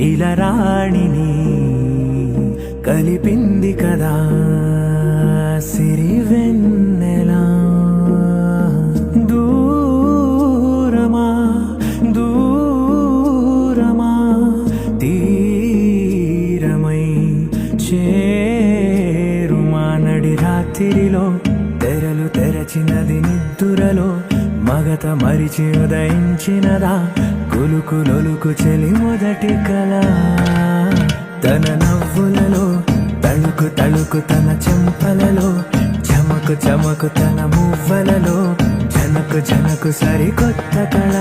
ఇలా రాణిని కలిపింది కదా సిరి వెన్నెలా. దూరమా దూరమా తీరమై చేరుమా నడి రాత్రిలో తెరలు తెరచినది నిద్దురలో మగత మరిచి ఉదయించినదా కులుకు లొలుకు చెలి మొదటి కళ. తన నవ్వులలో తళుకు తళుకు తన చెంపలలో చమకు చమకు తన మువ్వలలో జనకు జనకు సరికొత్త కళ.